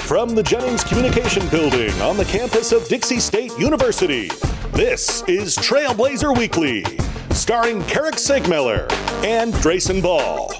From the Jennings Communication Building on the campus of Dixie State University, this is Trailblazer Weekly, starring Carrick Segmiller and Drayson Ball.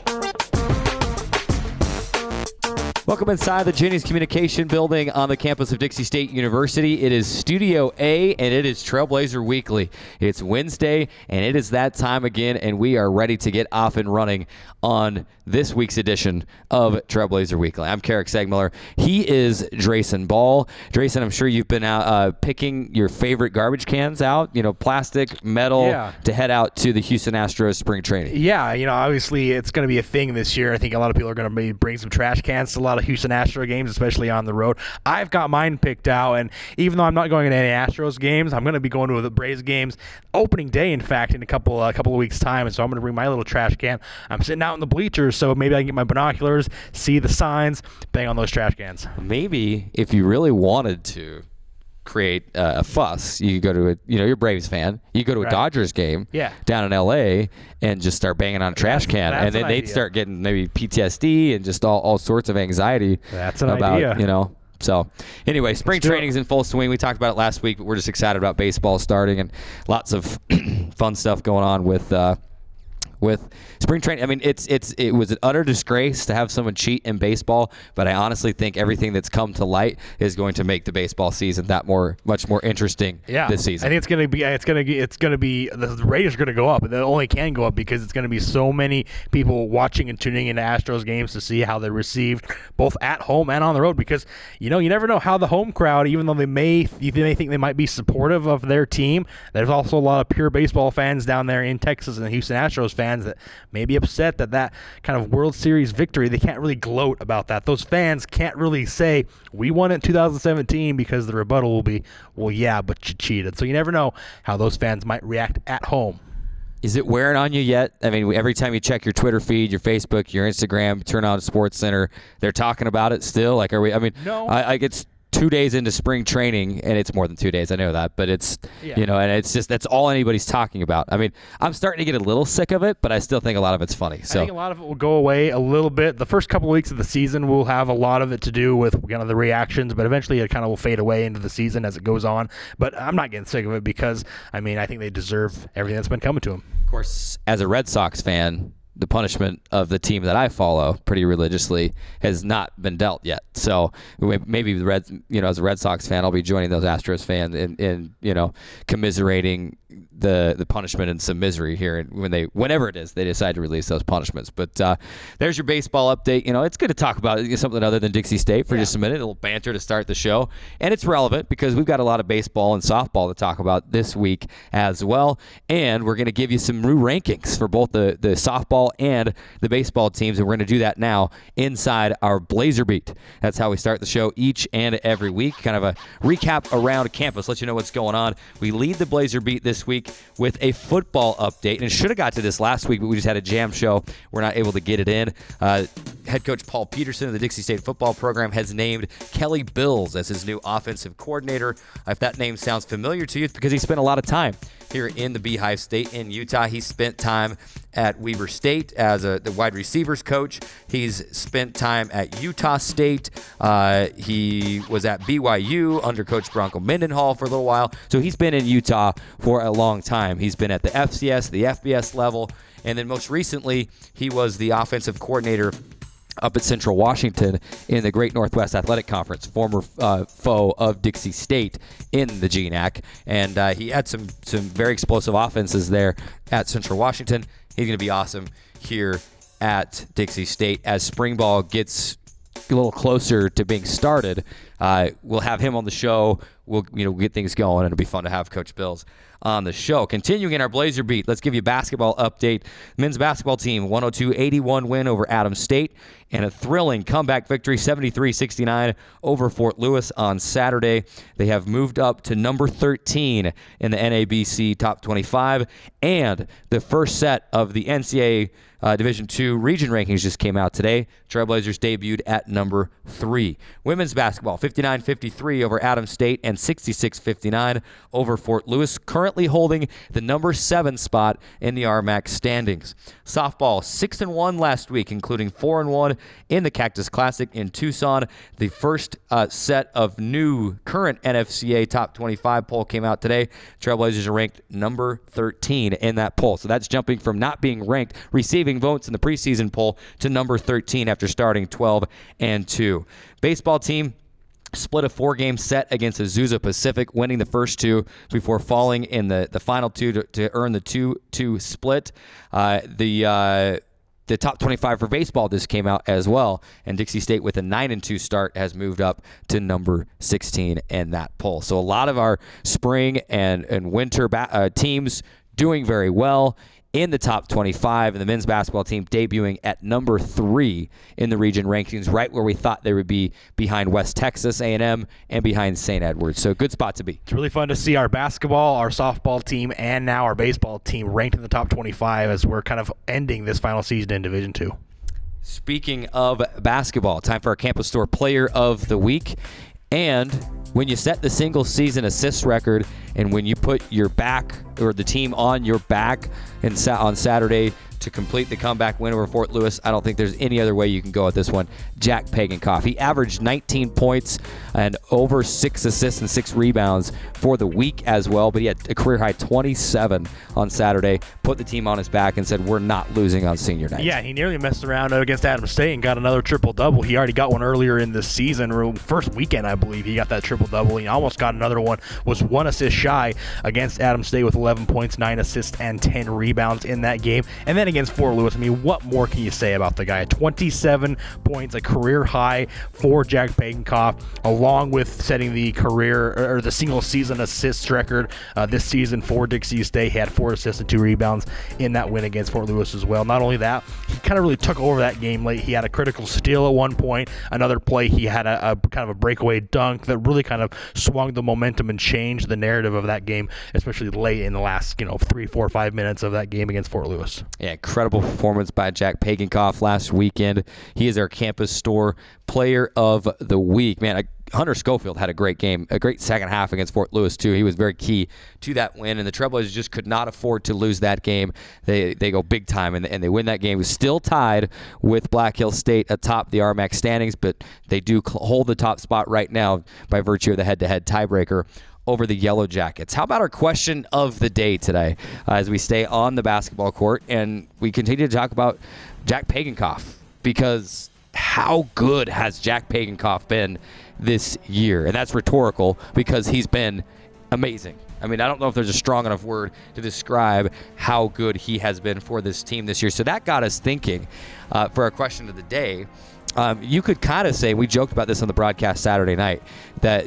Welcome inside the Jennings Communication Building on the campus of Dixie State University. It is Studio A, and it is Trailblazer Weekly. It's Wednesday, and it is that time again, and we are ready to get off and running on this week's edition of Trailblazer Weekly. I'm Carrick Segmiller. He is Drayson Ball. Drayson, I'm sure you've been out picking your favorite garbage cans out, plastic, metal, to head out to the Houston Astros spring training. Yeah, obviously it's going to be a thing this year. I think a lot of people are going to bring some trash cans to a lot of Houston Astros games, especially on the road. I've got mine picked out, and even though I'm not going to any Astros games, I'm going to be going to the Braves games opening day, in fact, in a couple of weeks' time, and so I'm going to bring my little trash can. I'm sitting out in the bleachers, so maybe I can get my binoculars, see the signs, bang on those trash cans. Maybe if you really wanted to create a fuss, you could go to you're a Braves fan, you go to a Dodgers game down in LA and just start banging on a trash can, and then they'd start getting maybe PTSD and just all sorts of anxiety. That's an idea. So anyway, spring training's in full swing. We talked about it last week, but we're just excited about baseball starting and lots of fun stuff going on with spring training. I mean, it was an utter disgrace to have someone cheat in baseball, but I honestly think everything that's come to light is going to make the baseball season much more interesting this season. I think it's going to be the ratings are going to go up, and they only can go up because it's going to be so many people watching and tuning into Astros games to see how they're received both at home and on the road, because you never know how the home crowd, even though they may think they might be supportive of their team, there's also a lot of pure baseball fans down there in Texas and Houston Astros fans that may be upset that kind of World Series victory, they can't really gloat about that. Those fans can't really say, we won it in 2017, because the rebuttal will be, well, yeah, but you cheated. So you never know how those fans might react at home. Is it wearing on you yet? I mean, every time you check your Twitter feed, your Facebook, your Instagram, turn on SportsCenter, they're talking about it still? Like, are we? I mean, no. I get 2 days into spring training, and it's more than 2 days, I know that, but it's, and it's just, that's all anybody's talking about. I mean, I'm starting to get a little sick of it, but I still think a lot of it's funny. So I think a lot of it will go away a little bit. The first couple of weeks of the season will have a lot of it to do with the reactions, but eventually it kind of will fade away into the season as it goes on. But I'm not getting sick of it because, I think they deserve everything that's been coming to them. Of course, as a Red Sox fan, the punishment of the team that I follow pretty religiously has not been dealt yet. So maybe as a Red Sox fan, I'll be joining those Astros fans in commiserating the punishment and some misery here whenever it is they decide to release those punishments. But there's your baseball update. It's good to talk about something other than Dixie State for just a minute, a little banter to start the show. And it's relevant because we've got a lot of baseball and softball to talk about this week as well. And we're going to give you some new rankings for both the softball and the baseball teams, and we're going to do that now inside our Blazer Beat. That's how we start the show each and every week. Kind of a recap around campus, let you know what's going on. We lead the Blazer Beat this week with a football update, and should have got to this last week, but we just had a jam show. We're not able to get it in. Head coach Paul Peterson of the Dixie State football program has named Kelly Bills as his new offensive coordinator. If that name sounds familiar to you, it's because he spent a lot of time here in the Beehive State in Utah. He spent time at Weber State as the wide receivers coach. He's spent time at Utah State. He was at BYU under Coach Bronco Mendenhall for a little while. So he's been in Utah for a long time. He's been at the FCS, the FBS level, and then most recently he was the offensive coordinator up at Central Washington in the Great Northwest Athletic Conference, former foe of Dixie State in the GNAC. And he had some very explosive offenses there at Central Washington. He's going to be awesome here at Dixie State. As spring ball gets a little closer to being started, we'll have him on the show. We'll get things going, and it'll be fun to have Coach Bills on the show. Continuing in our Blazer Beat, let's give you a basketball update. Men's basketball team, 102-81 win over Adams State, and a thrilling comeback victory, 73-69 over Fort Lewis on Saturday. They have moved up to number 13 in the NABC Top 25, and the first set of the NCAA Division II region rankings just came out today. Trailblazers debuted at number 3. Women's basketball, 59-53 over Adams State and 66-59 over Fort Lewis. Currently currently holding the number 7 spot in the RMAC standings. Softball 6-1 last week, including 4-1 in the Cactus Classic in Tucson. The first set of new current NFCA top 25 poll came out today. Trailblazers are ranked number 13 in that poll. So that's jumping from not being ranked, receiving votes in the preseason poll, to number 13 after starting 12-2. Baseball team split a 4-game set against Azusa Pacific, winning the first 2 before falling in the final 2 to earn the 2-2 split. The top 25 for baseball just came out as well, and Dixie State with a 9-2 start has moved up to number 16 in that poll. So a lot of our spring and winter teams doing very well in the top 25, and the men's basketball team debuting at number 3 in the region rankings, right where we thought they would be, behind West Texas A&M and behind St. Edwards. So good spot to be. It's really fun to see our basketball, our softball team, and now our baseball team ranked in the top 25 as we're kind of ending this final season in Division II. Speaking of basketball, time for our Campus Store Player of the Week. And when you set the single season assist record, and when you put your back, or the team on your back on Saturday to complete the comeback win over Fort Lewis, I don't think there's any other way you can go with this one. Jack Pagankoff. He averaged 19 points and over 6 assists and 6 rebounds for the week as well, but he had a career high 27 on Saturday, put the team on his back and said, we're not losing on senior night. Yeah, he nearly messed around against Adams State and got another triple-double. He already got one earlier in the season, first weekend, I believe. He got that triple-double. He almost got another one, was 1 assist shy against Adams State with 11 points, 9 assists, and 10 rebounds in that game. And then against Fort Lewis, I mean, what more can you say about the guy? 27 points, a career high for Jack Pagankoff, along with setting the career or the single season assist record this season for Dixie State. He had 4 assists and 2 rebounds in that win against Fort Lewis as well. Not only that, he kind of really took over that game late. He had a critical steal at one point. Another play, he had a kind of a breakaway dunk that really kind of swung the momentum and changed the narrative of that game, especially late in the last 3, 4, 5 minutes of that game against Fort Lewis. Yeah, incredible performance by Jack Pagankoff last weekend. He is our Campus Store Player of the Week. Man, Hunter Schofield had a great game, a great second half against Fort Lewis, too. He was very key to that win, and the Trailblazers just could not afford to lose that game. They go big time, and they win that game. It was still tied with Black Hill State atop the RMAC standings, but they do hold the top spot right now by virtue of the head-to-head tiebreaker over the Yellow Jackets. How about our question of the day today as we stay on the basketball court and we continue to talk about Jack Pagankoff? Because how good has Jack Pagankoff been this year? And that's rhetorical because he's been amazing. I mean, I don't know if there's a strong enough word to describe how good he has been for this team this year. So that got us thinking for our question of the day. You could kind of say, we joked about this on the broadcast Saturday night, that,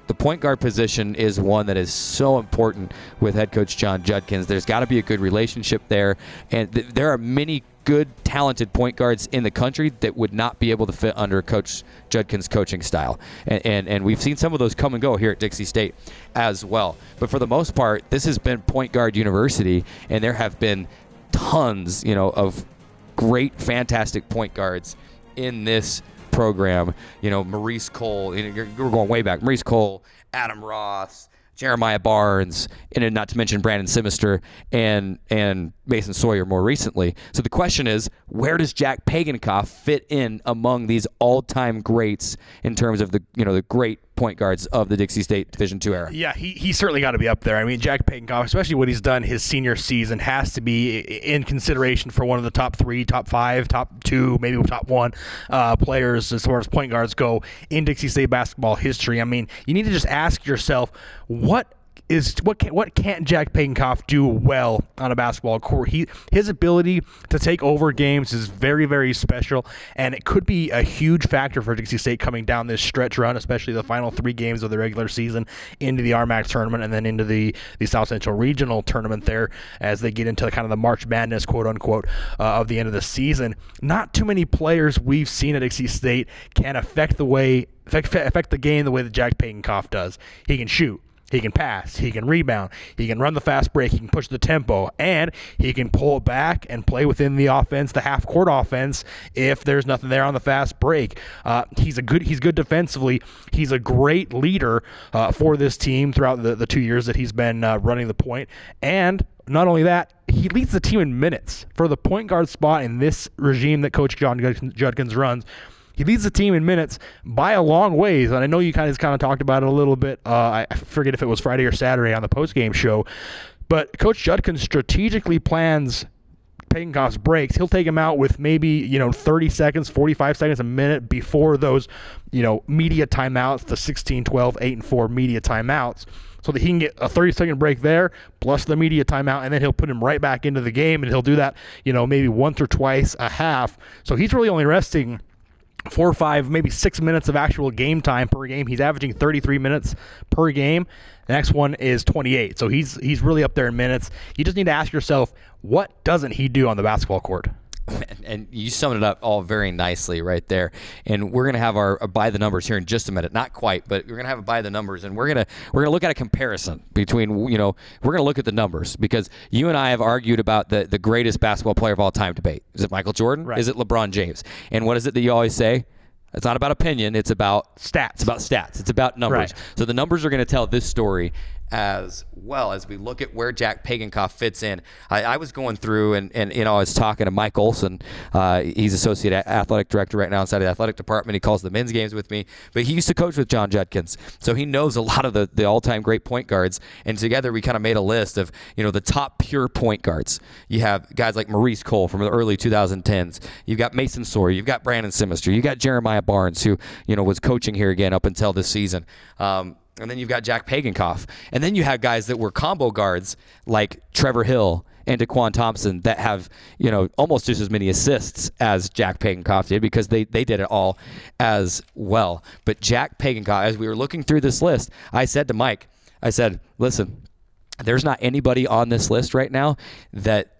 the point guard position is one that is so important with head coach John Judkins. There's got to be a good relationship there, and there are many good, talented point guards in the country that would not be able to fit under Coach Judkins' coaching style. And we've seen some of those come and go here at Dixie State as well. But for the most part, this has been point guard university, and there have been tons, of great, fantastic point guards in this program. Maurice Cole, we're going way back. Maurice Cole, Adam Ross, Jeremiah Barnes, and not to mention Brandon Simister and Mason Sawyer more recently. So the question is, where does Jack Pagankoff fit in among these all-time greats in terms of the great point guards of the Dixie State Division II era? Yeah, he certainly got to be up there. I mean, Jack Pagankoff, especially what he's done his senior season, has to be in consideration for one of the top 3, top 5, top 2, maybe top 1 players as far as point guards go in Dixie State basketball history. I mean, you need to just ask yourself, what can't Jack Pagankoff do well on a basketball court? His ability to take over games is very, very special, and it could be a huge factor for Dixie State coming down this stretch run, especially the final 3 games of the regular season into the RMAC tournament and then into the South Central Regional tournament there as they get into kind of the March Madness, quote unquote, of the end of the season. Not too many players we've seen at Dixie State can affect the game the way that Jack Pagankoff does. He can shoot. He can pass, he can rebound, he can run the fast break, he can push the tempo, and he can pull it back and play within the offense, the half-court offense, if there's nothing there on the fast break. He's good defensively. He's a great leader for this team throughout the 2 years that he's been running the point. And not only that, he leads the team in minutes for the point guard spot in this regime that Coach John Judkins runs. He leads the team in minutes by a long ways, and I know you kind of talked about it a little bit. I forget if it was Friday or Saturday on the post-game show, but Coach Judkins strategically plans Pagankoff's breaks. He'll take him out with maybe 30 seconds, 45 seconds, a minute before those media timeouts, the 16, 12, 8, and 4 media timeouts, so that he can get a 30-second break there, plus the media timeout, and then he'll put him right back into the game, and he'll do that, maybe once or twice a half. So he's really only resting 4 or 5, maybe 6 minutes of actual game time per game. He's averaging 33 minutes per game. The next one is 28. So he's really up there in minutes. You just need to ask yourself, what doesn't he do on the basketball court? And you summed it up all very nicely right there. And we're going to have our by the numbers here in just a minute. Not quite, but we're going to have a by the numbers, and we're going to look at a comparison between, we're going to look at the numbers, because you and I have argued about the greatest basketball player of all time debate. Is it Michael Jordan? Right. Is it LeBron James? And what is it that you always say? It's not about opinion. It's about stats. It's about stats. It's about numbers. Right. So the numbers are going to tell this story as well as we look at where Jack Pagankoff fits in. I was going through and I was talking to Mike Olson. He's associate athletic director right now inside the athletic department. He calls the men's games with me, but he used to coach with John Judkins, so he knows a lot of the all-time great point guards. And together we kind of made a list of the top pure point guards. You have guys like Maurice Cole from the early 2010s. You've got Mason Sawyer. You've got Brandon Simister. You got Jeremiah Barnes, who was coaching here again up until this season. And then you've got Jack Pagankoff. And then you have guys that were combo guards like Trevor Hill and DeQuan Thompson that have, almost just as many assists as Jack Pagankoff did, because they did it all as well. But Jack Pagankoff, as we were looking through this list, I said to Mike, listen, there's not anybody on this list right now that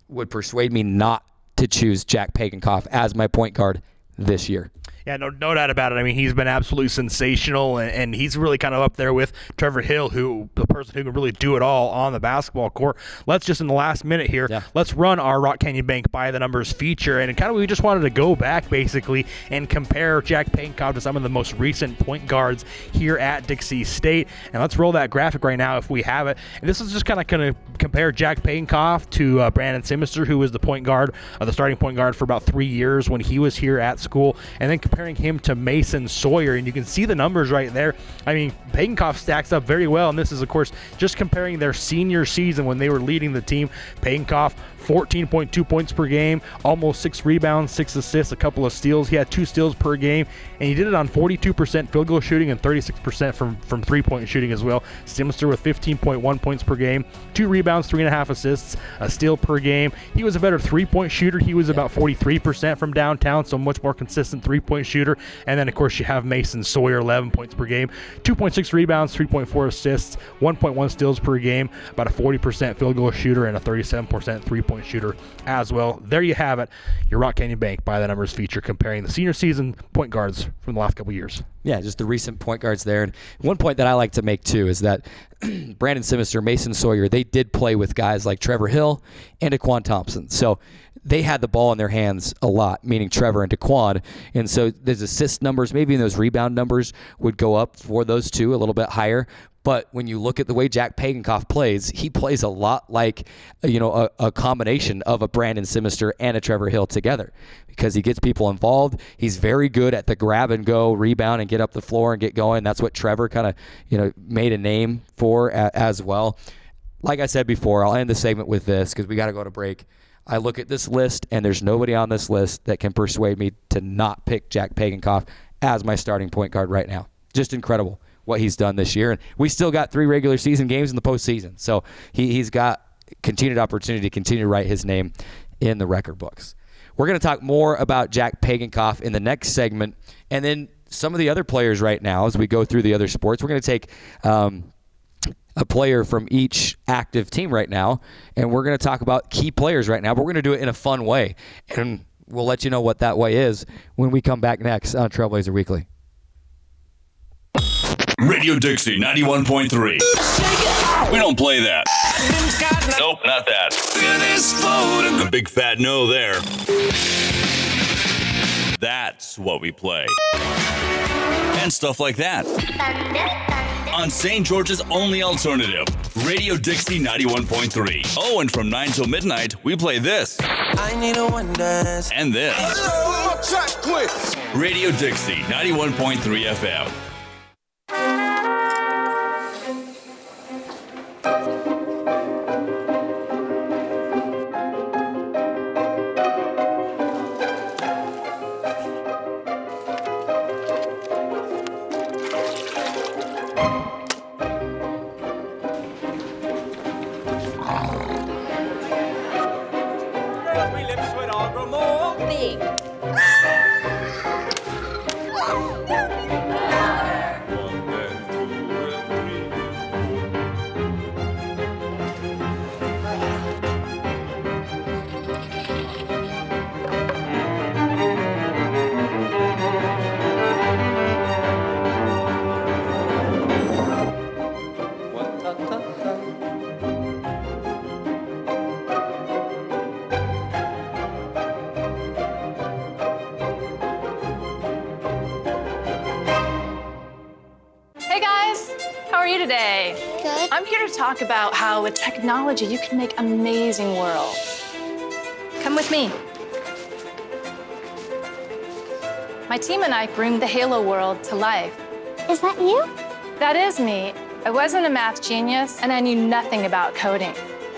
would persuade me not to choose Jack Pagankoff as my point guard this year. Yeah, no doubt about it. I mean, he's been absolutely sensational, and he's really kind of up there with Trevor Hill, the person who can really do it all on the basketball court. Let's just, in the last minute here, let's run our Rock Canyon Bank by the numbers feature, and we just wanted to go back basically and compare Jack Pagankoff to some of the most recent point guards here at Dixie State. And let's roll that graphic right now if we have it. And this is just kind of going to compare Jack Pagankoff to Brandon Simister, who was the point guard, the starting point guard for about 3 years when he was here at school, and then comparing him to Mason Sawyer, and you can see the numbers right there. I mean, Pagankoff stacks up very well, and this is, of course, just comparing their senior season when they were leading the team. Pagankoff, 14.2 points per game, almost 6 rebounds, 6 assists, a couple of steals. He had 2 steals per game, and he did it on 42% field goal shooting and 36% from three-point shooting as well. Simister with 15.1 points per game, 2 rebounds, 3.5 assists, a steal per game. He was a better three-point shooter. He was about 43% from downtown, so much more consistent three-point shooter. And then, of course, you have Mason Sawyer, 11 points per game, 2.6 rebounds, 3.4 assists, 1.1 steals per game, about a 40% field goal shooter, and a 37% three-point shooter as well. There you have it, your Rock Canyon Bank by the numbers feature comparing the senior season point guards from the last couple years. Yeah, just the recent point guards there. And one point that I like to make too is that Brandon Simister, Mason Sawyer, they did play with guys like Trevor Hill and DeQuan Thompson. So they had the ball in their hands a lot, meaning Trevor and DeQuan. And so those assist numbers, maybe those rebound numbers would go up for those two a little bit higher. But when you look at the way Jack Pagankoff plays, he plays a lot like, a combination of a Brandon Simister and a Trevor Hill together, because he gets people involved. He's very good at the grab and go, rebound and get up the floor and get going. That's what Trevor kind of, made a name for as well. Like I said before, I'll end the segment with this because we got to go to break. I look at this list, and there's nobody on this list that can persuade me to not pick Jack Pagankoff as my starting point guard right now. Just incredible what he's done this year. And we still got 3 regular season games in the postseason. So he's got continued opportunity to continue to write his name in the record books. We're going to talk more about Jack Pagankoff in the next segment. And then some of the other players right now, as we go through the other sports, we're going to take a player from each active team right now, and we're going to talk about key players right now, but we're going to do it in a fun way. And we'll let you know what that way is when we come back next on Trailblazer Weekly. Radio Dixie 91.3. We don't play that. Nope, not that. A big fat no there. That's what we play. And stuff like that. On St. George's only alternative, Radio Dixie 91.3. Oh, and from 9 till midnight, we play this. I need a one dance. And this. Radio Dixie 91.3 FM. I'm here to talk about how with technology you can make amazing worlds. Come with me. My team and I bring the Halo world to life. Is that you? That is me. I wasn't a math genius and I knew nothing about coding.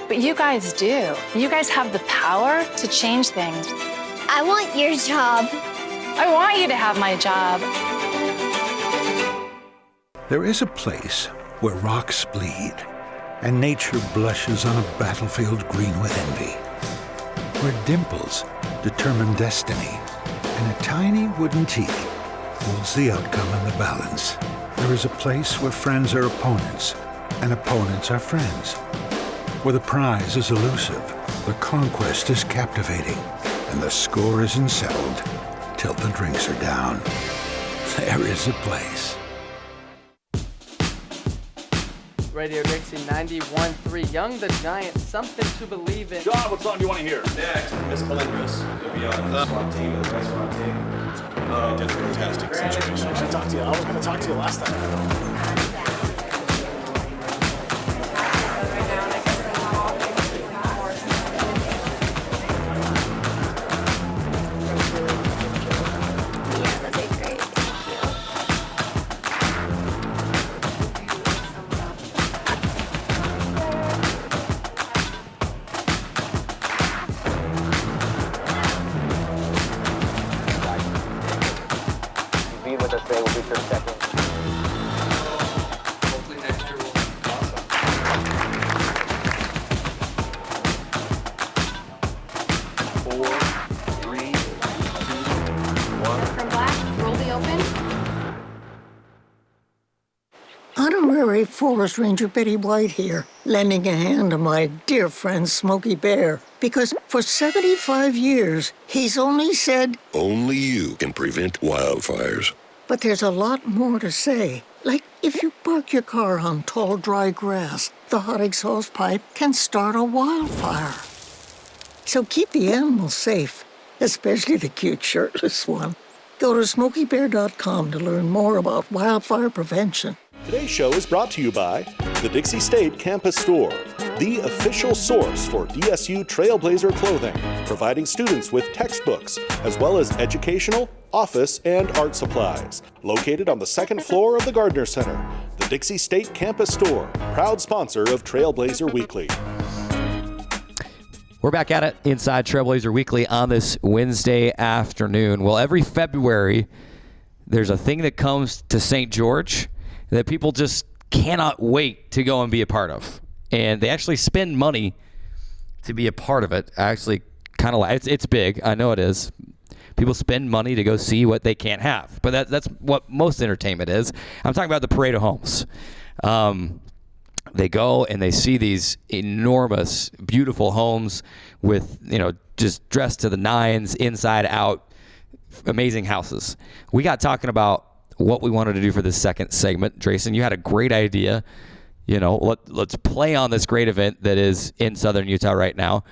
But you guys do. You guys have the power to change things. I want your job. I want you to have my job. There is a place where rocks bleed and nature blushes on a battlefield green with envy, where dimples determine destiny and a tiny wooden T holds the outcome in the balance. There is a place where friends are opponents and opponents are friends, where the prize is elusive, the conquest is captivating, and the score isn't settled till the drinks are down. There is a place. Radio Dixie 91.3, Young the Giant, something to believe in. John, what song do you want to hear? Next, Miss Calindris. You'll be on the SWAT team, the best SWAT team. It's a fantastic situation. I should talk to you. I was going to talk to you last time. Forest Ranger Betty White here, lending a hand to my dear friend Smokey Bear. Because for 75 years, he's only said, only you can prevent wildfires. But there's a lot more to say. Like, if you park your car on tall, dry grass, the hot exhaust pipe can start a wildfire. So keep the animals safe, especially the cute shirtless one. Go to SmokeyBear.com to learn more about wildfire prevention. Today's show is brought to you by the Dixie State Campus Store, the official source for DSU Trailblazer clothing, providing students with textbooks, as well as educational, office, and art supplies. Located on the second floor of the Gardner Center, the Dixie State Campus Store, proud sponsor of Trailblazer Weekly. We're back at it inside Trailblazer Weekly on this Wednesday afternoon. Well, every February, there's a thing that comes to St. George that people just cannot wait to go and be a part of. And they actually spend money to be a part of it. Actually, kind of like, it's big. I know it is. People spend money to go see what they can't have. But that's what most entertainment is. I'm talking about the Parade of Homes. They go and they see these enormous, beautiful homes with, just dressed to the nines, inside out, amazing houses. We got talking about what we wanted to do for this second segment. Drayson, you had a great idea. Let's play on this great event that is in Southern Utah right now,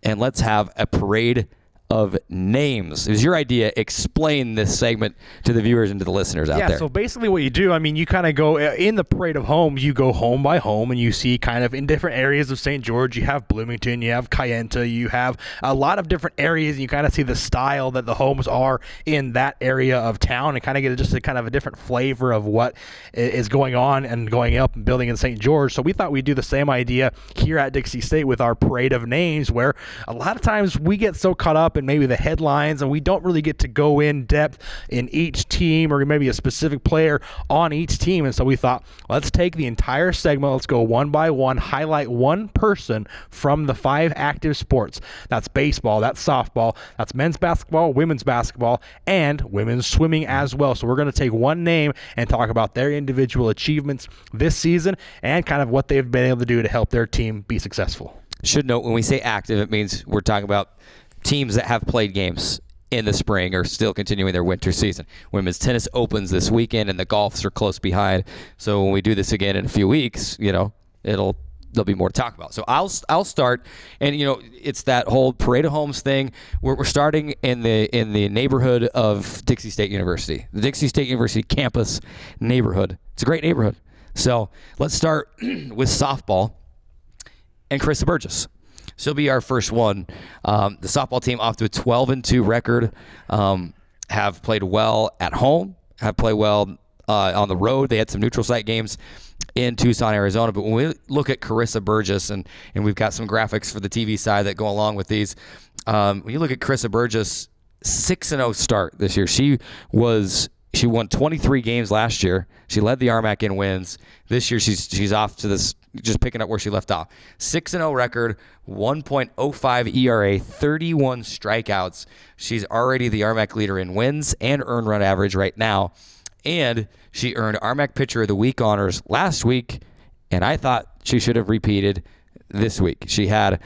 and let's have a parade of names. It was your idea. Explain this segment to the viewers and to the listeners out there. Yeah, so basically what you do, you kind of go in the parade of homes, you go home by home, and you see kind of in different areas of St. George, you have Bloomington, you have Kayenta, you have a lot of different areas, and you kind of see the style that the homes are in that area of town and kind of get just a kind of a different flavor of what is going on and going up and building in St. George. So we thought we'd do the same idea here at Dixie State with our parade of names, where a lot of times we get so caught up in maybe the headlines and we don't really get to go in depth in each team or maybe a specific player on each team. And so we thought, let's take the entire segment, let's go one by one, highlight one person from the 5 active sports. That's baseball, that's softball, that's men's basketball, women's basketball, and women's swimming as well. So we're going to take one name and talk about their individual achievements this season and kind of what they've been able to do to help their team be successful. Should note, when we say active, it means we're talking about teams that have played games in the spring are still continuing their winter season. Women's tennis opens this weekend, and the golfs are close behind. So when we do this again in a few weeks, there'll be more to talk about. So I'll start, and it's that whole parade of homes thing. We're starting in the neighborhood of Dixie State University, the Dixie State University campus neighborhood. It's a great neighborhood. So let's start with softball and Carissa Burgess. She'll be our first one. The softball team off to a 12-2 record, have played well at home, have played well on the road. They had some neutral site games in Tucson, Arizona. But when we look at Carissa Burgess, and we've got some graphics for the TV side that go along with these, when you look at Carissa Burgess, 6-0 start this year. She won 23 games last year. She led the RMAC in wins. This year she's off to this, just picking up where she left off. 6-0 record, 1.05 ERA, 31 strikeouts. She's already the RMAC leader in wins and earned run average right now. And she earned RMAC Pitcher of the Week honors last week, and I thought she should have repeated this week. She had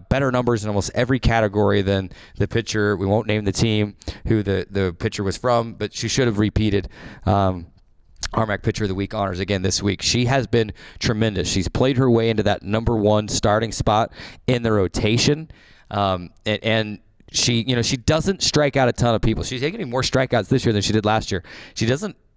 better numbers in almost every category than the pitcher. We won't name the team who the pitcher was from, but she should have repeated RMAC Pitcher of the Week honors again this week. She has been tremendous. She's played her way into that number one starting spot in the rotation, and she doesn't strike out a ton of people. She's taking more strikeouts this year than she did last year.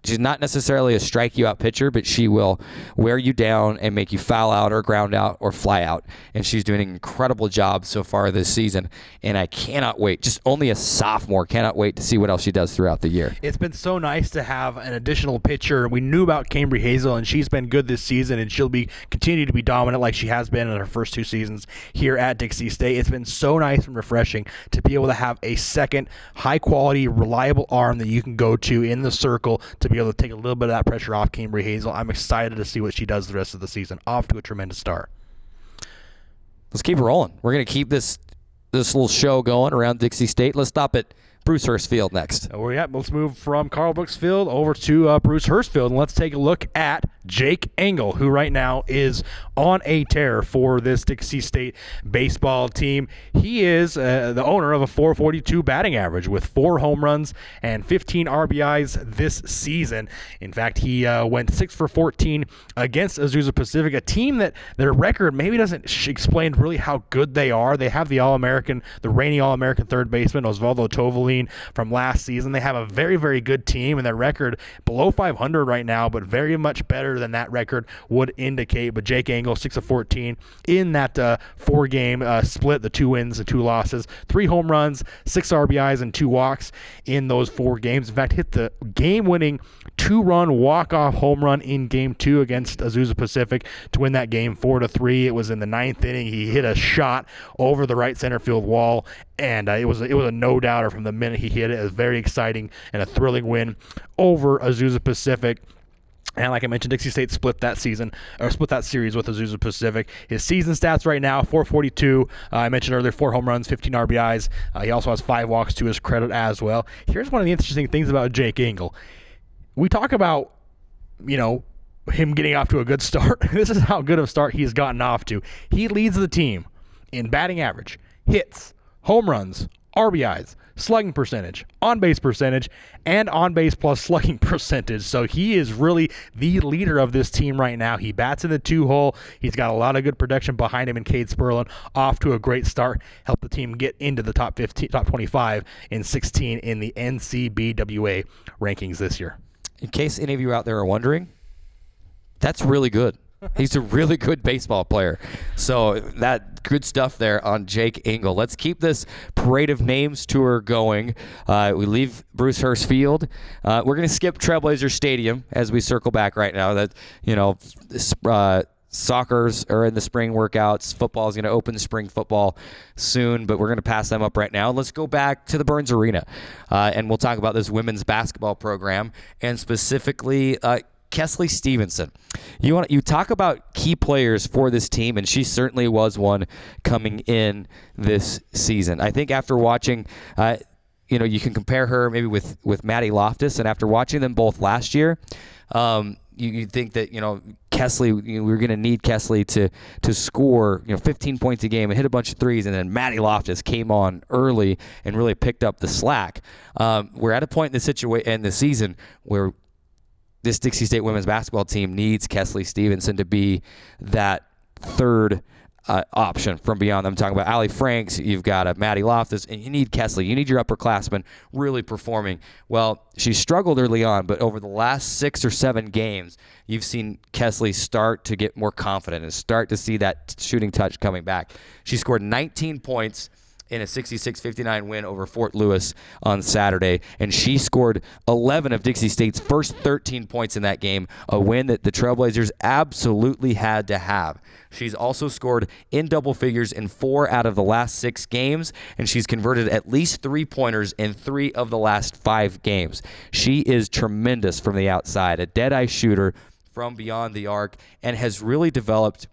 She's not necessarily a strike you out pitcher, but she will wear you down and make you foul out or ground out or fly out. And she's doing an incredible job so far this season. And I cannot wait, just only a sophomore, cannot wait to see what else she does throughout the year. It's been so nice to have an additional pitcher. We knew about Cambry Hazel, and she's been good this season, and she'll continue to be dominant like she has been in her first 2 seasons here at Dixie State. It's been so nice and refreshing to be able to have a second high-quality, reliable arm that you can go to in the circle to be able to take a little bit of that pressure off Cambry Hazel. I'm excited to see what she does the rest of the season. Off to a tremendous start. Let's keep rolling. We're going to keep this little show going around Dixie State. Let's stop at Bruce Hurst Field next. Let's move from Carl Brooks Field over to Bruce Hurst Field, and let's take a look at Jake Engel, who right now is on a tear for this Dixie State baseball team. He is the owner of a .442 batting average with 4 home runs and 15 RBIs this season. In fact, he went 6 for 14 against Azusa Pacific, a team that their record maybe doesn't explain really how good they are. They have the reigning All-American third baseman, Osvaldo Tovalin, from last season. They have a very, very good team, and their record below 500 right now, but very much better than that record would indicate. But Jake Engel, 6 of 14 in that 4-game split, the 2 wins and 2 losses, 3 home runs, 6 RBIs, and 2 walks in those 4 games. In fact, hit the game-winning 2-run walk-off home run in Game 2 against Azusa Pacific to win that game 4-3. It was in the 9th inning. He hit a shot over the right center field wall, and it was a no-doubter from the minute he hit it. It was very exciting and a thrilling win over Azusa Pacific. And like I mentioned, Dixie State split that series with Azusa Pacific. His season stats right now, .442. I mentioned earlier, 4 home runs, 15 RBIs. He also has 5 walks to his credit as well. Here's one of the interesting things about Jake Engel. We talk about, him getting off to a good start. This is how good of a start he's gotten off to. He leads the team in batting average, hits, home runs, RBIs, slugging percentage, on-base percentage, and on-base plus slugging percentage. So he is really the leader of this team right now. He bats in the 2-hole. He's got a lot of good production behind him in Cade Sperlin. Off to a great start. Helped the team get into the top 25 and 16 in the NCBWA rankings this year. In case any of you out there are wondering, that's really good. He's a really good baseball player. So that good stuff there on Jake Engel. Let's keep this Parade of Names tour going. We leave Bruce Hurst Field. We're going to skip Trailblazer Stadium as we circle back right now. That, soccer's are in the spring workouts. Football is going to open the spring football soon, but we're going to pass them up right now. Let's go back to the Burns Arena, and we'll talk about this women's basketball program, and specifically Kesley Stevenson. You talk about key players for this team, and she certainly was one coming in this season. I think after watching, you can compare her maybe with Maddie Loftus, and after watching them both last year, you think that Kesley, we're going to need Kesley to score 15 points a game and hit a bunch of threes, and then Maddie Loftus came on early and really picked up the slack. We're at a point in the season where this Dixie State women's basketball team needs Kesley Stevenson to be that third option from beyond. I'm talking about Allie Franks, you've got Maddie Loftus, and you need Kesley. You need your upperclassmen really performing. Well, she struggled early on, but over the last 6 or 7 games, you've seen Kesley start to get more confident and start to see that shooting touch coming back. She scored 19 points in a 66-59 win over Fort Lewis on Saturday, and she scored 11 of Dixie State's first 13 points in that game, a win that the Trailblazers absolutely had to have. She's also scored in double figures in 4 out of the last 6 games, and she's converted at least 3-pointers in 3 of the last 5 games. She is tremendous from the outside, a dead-eye shooter from beyond the arc, and has really developed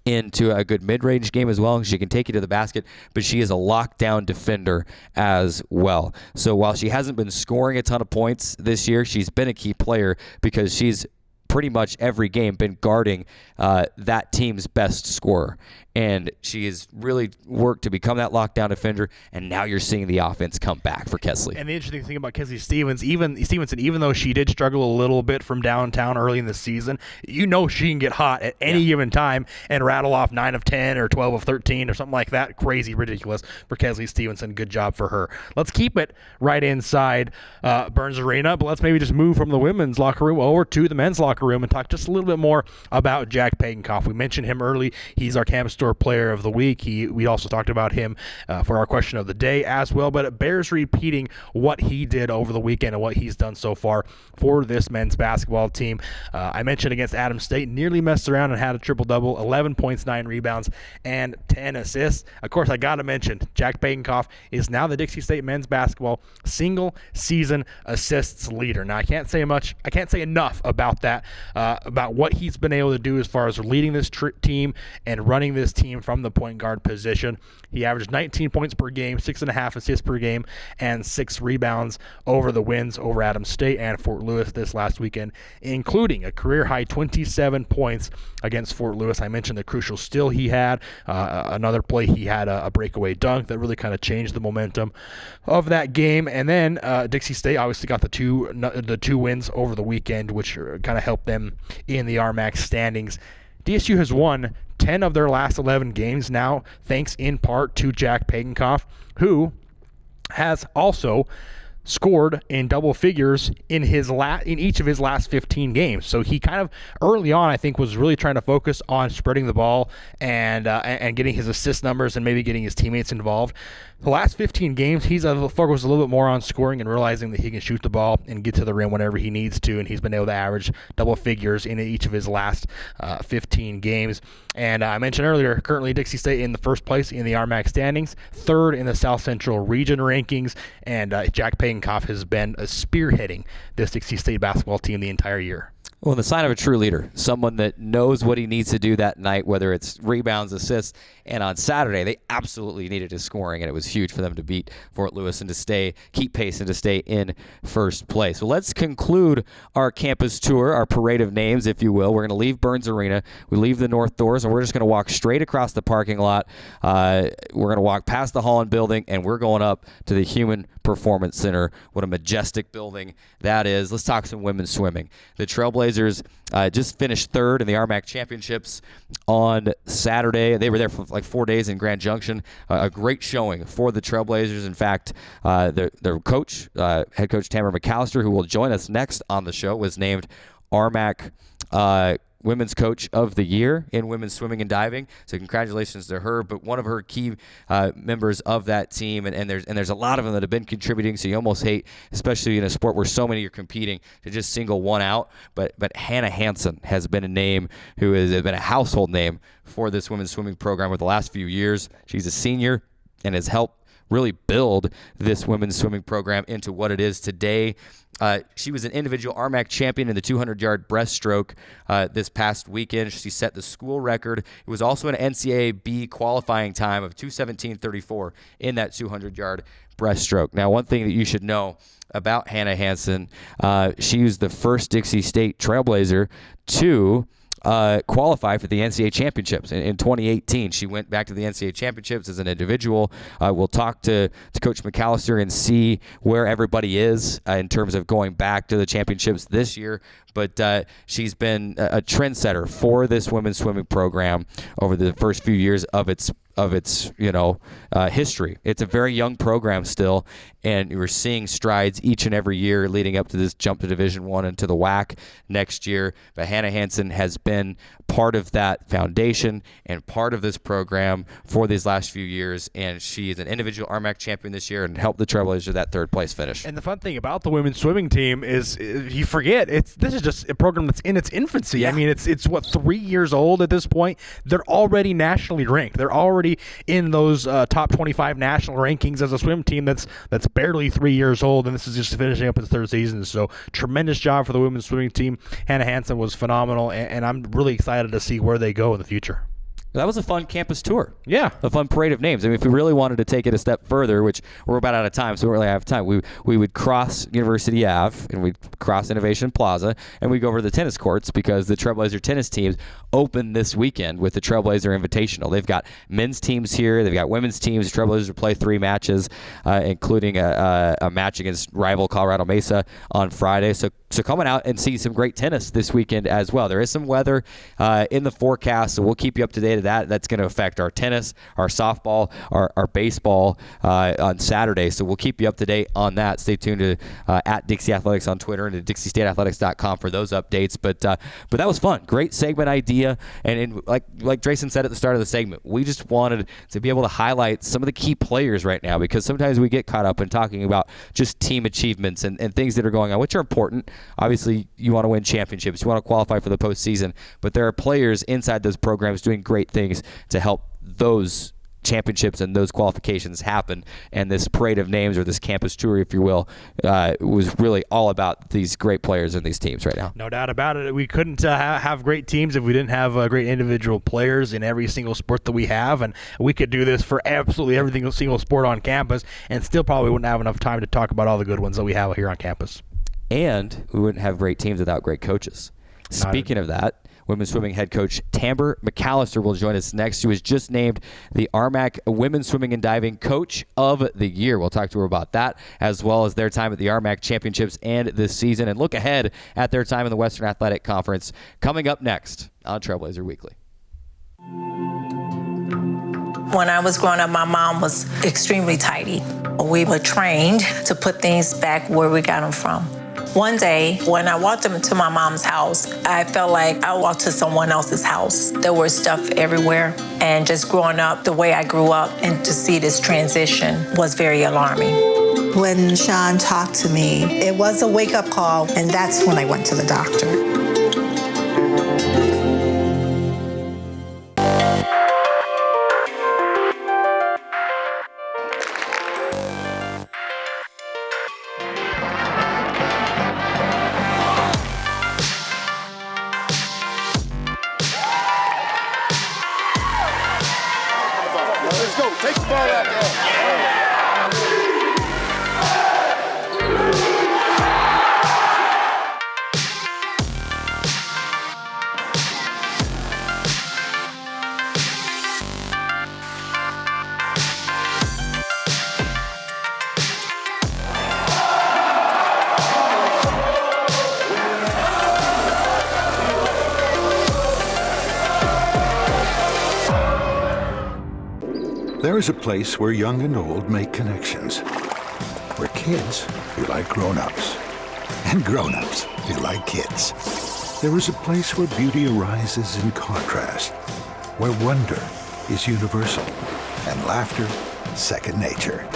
into a good mid-range game as well. She can take you to the basket, but she is a lockdown defender as well. So while she hasn't been scoring a ton of points this year, she's been a key player because she's pretty much every game been guarding that team's best scorer. And she has really worked to become that lockdown defender, and now you're seeing the offense come back for Kesley. And the interesting thing about Kesley Stevenson, even though she did struggle a little bit from downtown early in the season, she can get hot at any given time and rattle off 9 of 10 or 12 of 13 or something like that. Crazy, ridiculous for Kesley Stevenson. Good job for her. Let's keep it right inside Burns Arena, but let's maybe just move from the women's locker room over to the men's locker room and talk just a little bit more about Jack Pagenkoff. We mentioned him early. He's our Campus Store Player of the Week. We also talked about him for our question of the day as well, but it bears repeating what he did over the weekend and what he's done so far for this men's basketball team. I mentioned against Adams State, nearly messed around and had a triple-double, 11 points, 9 rebounds, and 10 assists. Of course, I got to mention, Jack Pagenkoff is now the Dixie State men's basketball single-season assists leader. Now, I can't say enough about that, about what he's been able to do as far as leading this team and running this team from the point guard position. He averaged 19 points per game, 6.5 assists per game, and 6 rebounds over the wins over Adams State and Fort Lewis this last weekend, including a career-high 27 points against Fort Lewis. I mentioned the crucial steal he had. Another play, he had a breakaway dunk that really kind of changed the momentum of that game. And then Dixie State obviously got the two wins over the weekend, which kind of helped them in the RMAC standings. DSU has won 10 of their last 11 games now, thanks in part to Jack Pagenkoff, who has also scored in double figures in each of his last 15 games. So he kind of early on, I think, was really trying to focus on spreading the ball and getting his assist numbers and maybe getting his teammates involved. The last 15 games, he's focused a little bit more on scoring and realizing that he can shoot the ball and get to the rim whenever he needs to, and he's been able to average double figures in each of his last 15 games. And I mentioned earlier, currently Dixie State in the first place in the RMAC standings, third in the South Central region rankings, and Jack Pagenkoff has been spearheading this Dixie State basketball team the entire year. Well, the sign of a true leader, someone that knows what he needs to do that night, whether it's rebounds, assists, and on Saturday, they absolutely needed his scoring, and it was huge for them to beat Fort Lewis and to keep pace and to stay in first place. So let's conclude our campus tour, our parade of names, if you will. We're going to leave Burns Arena. We leave the north doors, and we're just going to walk straight across the parking lot. We're going to walk past the Holland building, and we're going up to the Human Performance Center. What a majestic building that is. Let's talk some women's swimming. The Trailblazers just finished third in the RMAC Championships on Saturday. They were there for like 4 days in Grand Junction. A great showing for the Trailblazers. In fact, their coach, head coach Tamara McAllister, who will join us next on the show, was named RMAC Women's Coach of the Year in women's swimming and diving. So congratulations to her. But one of her key members of that team, and there's a lot of them that have been contributing. So you almost hate, especially in a sport where so many are competing, to just single one out. But Hannah Hansen has been a name who has been a household name for this women's swimming program over the last few years. She's a senior and has helped really build this women's swimming program into what it is today. She was an individual RMAC champion in the 200-yard breaststroke this past weekend. She set the school record. It was also an NCAA B qualifying time of 2:17:34 in that 200-yard breaststroke. Now, one thing that you should know about Hannah Hansen, she was the first Dixie State Trailblazer to qualify for the NCAA championships in 2018. She went back to the NCAA championships as an individual. We'll talk to Coach McAllister and see where everybody is in terms of going back to the championships this year. But she's been a trendsetter for this women's swimming program over the first few years of its history. It's a very young program still, and we're seeing strides each and every year leading up to this jump to Division I and to the WAC next year. But Hannah Hansen has been part of that foundation and part of this program for these last few years, and she is an individual RMAC champion this year and helped the Trailblazers to that third place finish. And the fun thing about the women's swimming team is you forget this is just a program that's in its infancy. Yeah. I mean, it's what, 3 years old at this point. They're already nationally ranked. They're already in those top 25 national rankings as a swim team that's barely 3 years old, and this is just finishing up its third season. So tremendous job for the women's swimming team. Hannah Hansen was phenomenal, and I'm really excited to see where they go in the future. That was a fun campus tour. Yeah. A fun parade of names. I mean, if we really wanted to take it a step further, which we're about out of time, so we don't really have time, we would cross University Ave, and we'd cross Innovation Plaza, and we'd go over to the tennis courts because the Trailblazer tennis teams open this weekend with the Trailblazer Invitational. They've got men's teams here. They've got women's teams. The Trailblazers will play 3 matches, including a match against rival Colorado Mesa on Friday. So coming out and see some great tennis this weekend as well. There is some weather in the forecast, so we'll keep you up to date of that. That's going to affect our tennis, our softball, our baseball on Saturday. So we'll keep you up to date on that. Stay tuned to at Dixie Athletics on Twitter and at DixieStateAthletics.com for those updates. But that was fun. Great segment idea. And like Drayson said at the start of the segment, we just wanted to be able to highlight some of the key players right now, because sometimes we get caught up in talking about just team achievements and things that are going on, which are important. Obviously, you want to win championships. You want to qualify for the postseason. But there are players inside those programs doing great things to help those championships and those qualifications happen. And this parade of names, or this campus tour, if you will, was really all about these great players in these teams right now. No doubt about it. We couldn't have great teams if we didn't have great individual players in every single sport that we have. And we could do this for absolutely every single sport on campus and still probably wouldn't have enough time to talk about all the good ones that we have here on campus. And we wouldn't have great teams without great coaches. Speaking of that, women's swimming head coach Tamara McAllister will join us next. She was just named the RMAC Women's Swimming and Diving Coach of the Year. We'll talk to her about that, as well as their time at the RMAC Championships and this season, and look ahead at their time in the Western Athletic Conference coming up next on Trailblazer Weekly. When I was growing up, my mom was extremely tidy. We were trained to put things back where we got them from. One day, when I walked into my mom's house, I felt like I walked to someone else's house. There was stuff everywhere, and just growing up the way I grew up and to see this transition was very alarming. When Sean talked to me, it was a wake-up call, and that's when I went to the doctor. Let's go. Take the ball out there. There is a place where young and old make connections, where kids feel like grown-ups, and grown-ups feel like kids. There is a place where beauty arises in contrast, where wonder is universal, and laughter second nature.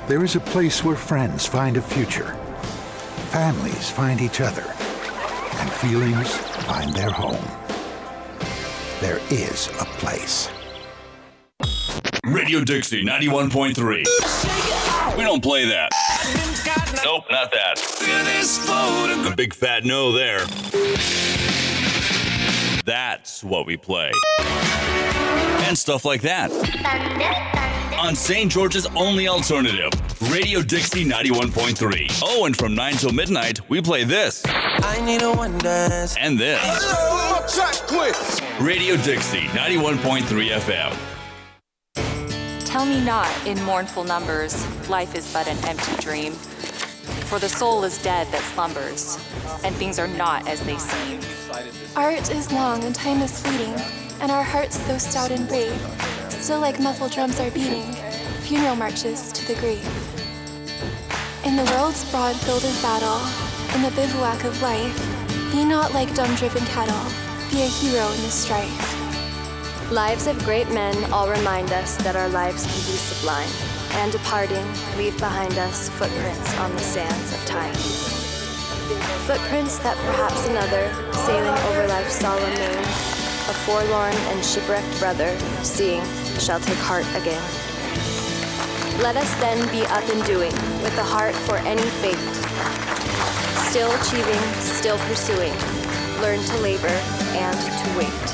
There is a place where friends find a future, families find each other, and feelings find their home. There is a place. Radio Dixie 91.3. We don't play that. Nope, not that. A big fat no there. That's what we play. And stuff like that. On St. George's only alternative, Radio Dixie 91.3. Oh, and from 9 till midnight, we play this. I need a one dance. And this. Radio Dixie 91.3 FM. Tell me not in mournful numbers, life is but an empty dream. For the soul is dead that slumbers, and things are not as they seem. Art is long and time is fleeting, and our hearts, though stout and brave, still like muffled drums are beating, funeral marches to the grave. In the world's broad field of battle, in the bivouac of life, be not like dumb-driven cattle, be a hero in the strife. Lives of great men all remind us that our lives can be sublime, and departing, leave behind us footprints on the sands of time. Footprints that perhaps another, sailing over life's solemn moon, a forlorn and shipwrecked brother, seeing, shall take heart again. Let us then be up and doing, with a heart for any fate. Still achieving, still pursuing, learn to labor and to wait.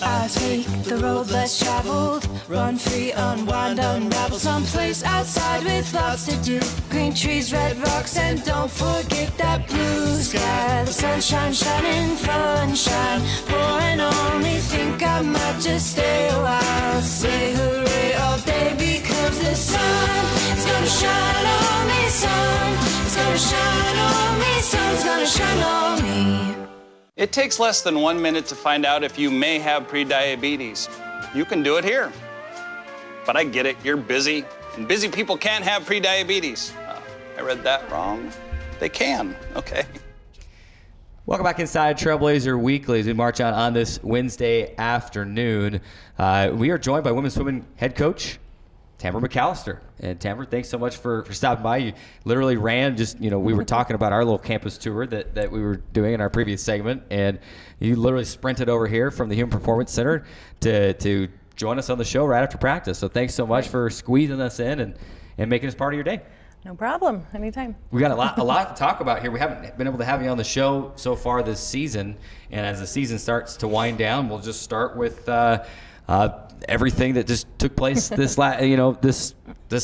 I take the road less traveled, run free, unwind, unravel someplace outside with lots to do. Green trees, red rocks, and don't forget that blue sky. The sunshine shining, sunshine pouring on me. Think I might just stay a while. Say hooray all day because the sun is gonna shine on me. Sun is gonna shine on me. Sun's gonna shine on me. It takes less than 1 minute to find out if you may have prediabetes. You can do it here. But I get it, you're busy, and busy people can't have prediabetes. I read that wrong. They can, okay. Welcome back inside Trailblazer Weekly as we march on this Wednesday afternoon. We are joined by women's swimming head coach, Tamara McAllister. And Tamara, thanks so much for stopping by. You literally ran we were talking about our little campus tour that we were doing in our previous segment, and you literally sprinted over here from the Human Performance Center to join us on the show right after practice. So thanks so much for squeezing us in and making us part of your day. No problem. Anytime. We got a lot to talk about here. We haven't been able to have you on the show so far this season, and as the season starts to wind down, we'll just start with everything that just took place this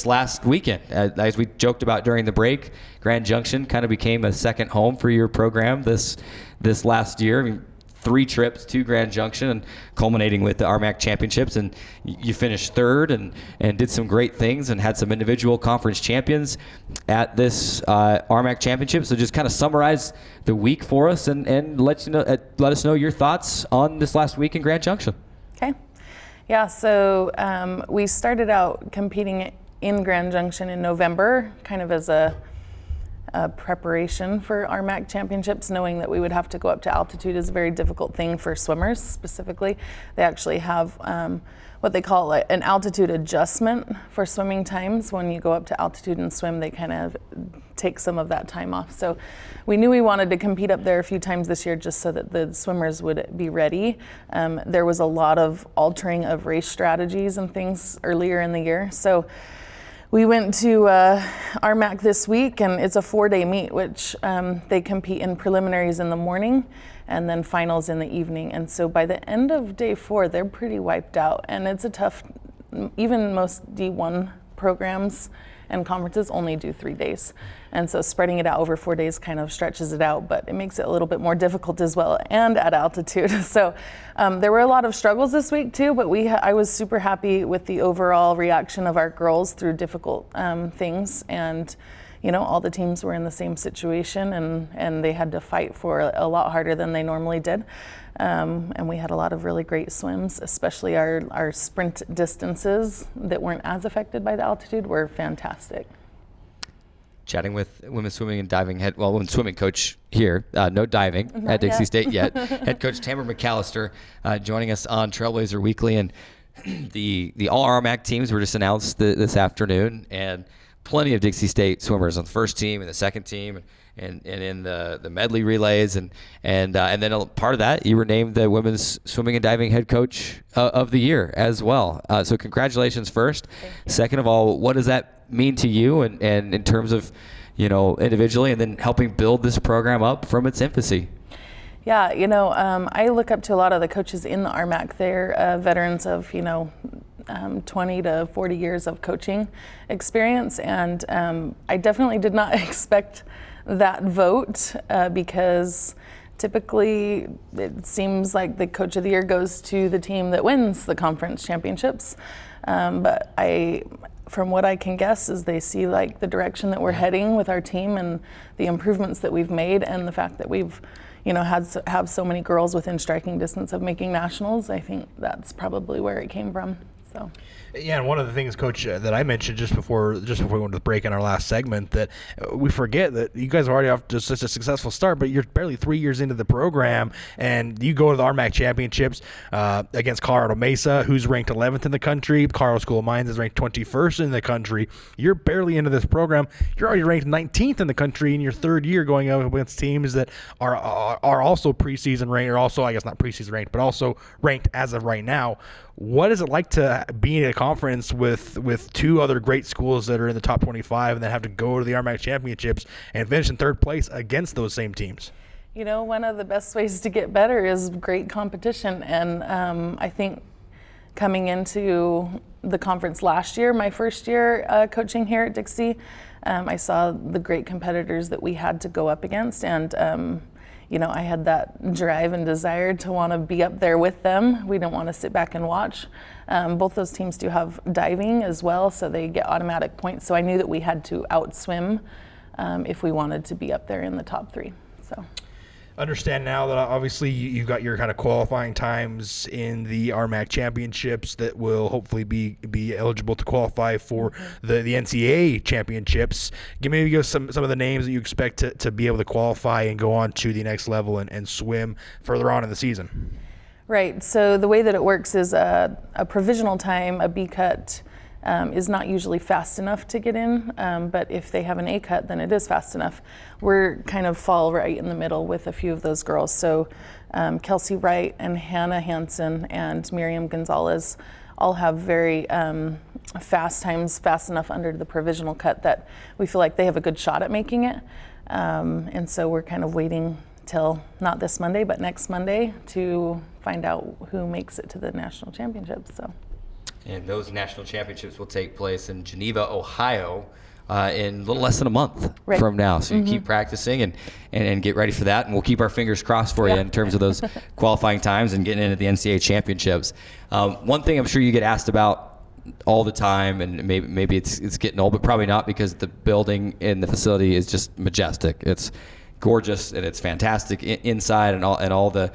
last weekend. As we joked about during the break, Grand Junction kind of became a second home for your program this last year. I mean, 3 trips to Grand Junction and culminating with the RMAC championships, and you finished third and did some great things and had some individual conference champions at this RMAC championship. So just kind of summarize the week for us and let us know your thoughts on this last week in Grand Junction. Okay. Yeah, so we started out competing in Grand Junction in November, kind of as a preparation for RMAC championships, knowing that we would have to go up to altitude is a very difficult thing for swimmers specifically. They actually have what they call an altitude adjustment for swimming times. When you go up to altitude and swim, they kind of take some of that time off. So we knew we wanted to compete up there a few times this year just so that the swimmers would be ready. There was a lot of altering of race strategies and things earlier in the year. So We went to RMAC this week, and it's a 4-day meet, which they compete in preliminaries in the morning and then finals in the evening. And so by the end of day 4, they're pretty wiped out. And it's a tough, even most D1 programs and conferences only do 3 days. And so spreading it out over 4 days kind of stretches it out, but it makes it a little bit more difficult as well, and at altitude. So there were a lot of struggles this week too, but I was super happy with the overall reaction of our girls through difficult things. And all the teams were in the same situation, and they had to fight for a lot harder than they normally did. And we had a lot of really great swims, especially our sprint distances that weren't as affected by the altitude were fantastic. Chatting with women's swimming and diving women's swimming coach here, no diving at Dixie State yet. Head coach Tamara McAllister joining us on Trailblazer Weekly, and the all RMAC teams were just announced this afternoon, and plenty of Dixie State swimmers on the first team and the second team, and in the medley relays, and then a part of that, you were named the women's swimming and diving head coach of the year as well. So congratulations first. Second of all, what does that mean to you, and in terms of individually, and then helping build this program up from its infancy? Yeah, I look up to a lot of the coaches in the RMAC. They're veterans of 20 to 40 years of coaching experience, and I definitely did not expect that vote because typically it seems like the coach of the year goes to the team that wins the conference championships, but from what I can guess is they see like the direction that we're heading with our team and the improvements that we've made, and the fact that we've have so many girls within striking distance of making nationals. I think that's probably where it came from. So. Yeah, and one of the things, Coach, that I mentioned just before we went to the break in our last segment, that we forget that you guys are already off to such a successful start, but you're barely 3 years into the program, and you go to the RMAC championships against Colorado Mesa, who's ranked 11th in the country. Colorado School of Mines is ranked 21st in the country. You're barely into this program. You're already ranked 19th in the country in your third year, going up against teams that are also preseason ranked, or also, I guess, not preseason ranked, but also ranked as of right now. What is it like to be in a conference with two other great schools that are in the top 25 and then have to go to the RMAC championships and finish in third place against those same teams? One of the best ways to get better is great competition. And I think coming into the conference last year, my first year coaching here at Dixie, I saw the great competitors that we had to go up against, and I had that drive and desire to want to be up there with them. We didn't want to sit back and watch. Both those teams do have diving as well, so they get automatic points. So I knew that we had to outswim if we wanted to be up there in the top 3. So. Understand now that obviously you've got your kind of qualifying times in the RMAC championships that will hopefully be eligible to qualify for the NCAA championships. Maybe give us some of the names that you expect to be able to qualify and go on to the next level and swim further on in the season. Right. So the way that it works is a provisional time, a B cut, is not usually fast enough to get in, but if they have an A cut, then it is fast enough. We're kind of fall right in the middle with a few of those girls. So Kelsey Wright and Hannah Hansen and Miriam Gonzalez all have very fast times, fast enough under the provisional cut that we feel like they have a good shot at making it. And so we're kind of waiting till not this Monday, but next Monday to find out who makes it to the national championships. So. And those national championships will take place in Geneva, Ohio, in a little less than a month from now. So you keep practicing and get ready for that. And we'll keep our fingers crossed for you in terms of those qualifying times and getting into the NCAA championships. One thing I'm sure you get asked about all the time, and maybe it's getting old, but probably not, because the building and the facility is just majestic. It's gorgeous and it's fantastic inside, and all the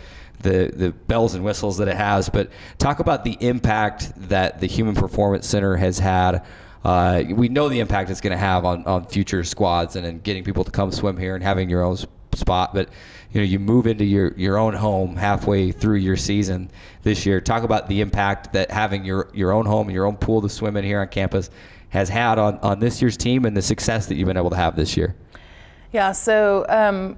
bells and whistles that it has. But talk about the impact that the Human Performance Center has had. We know the impact it's going to have on future squads and getting people to come swim here and having your own spot. But you move into your own home halfway through your season this year. Talk about the impact that having your own home and your own pool to swim in here on campus has had on this year's team and the success that you've been able to have this year. Yeah, so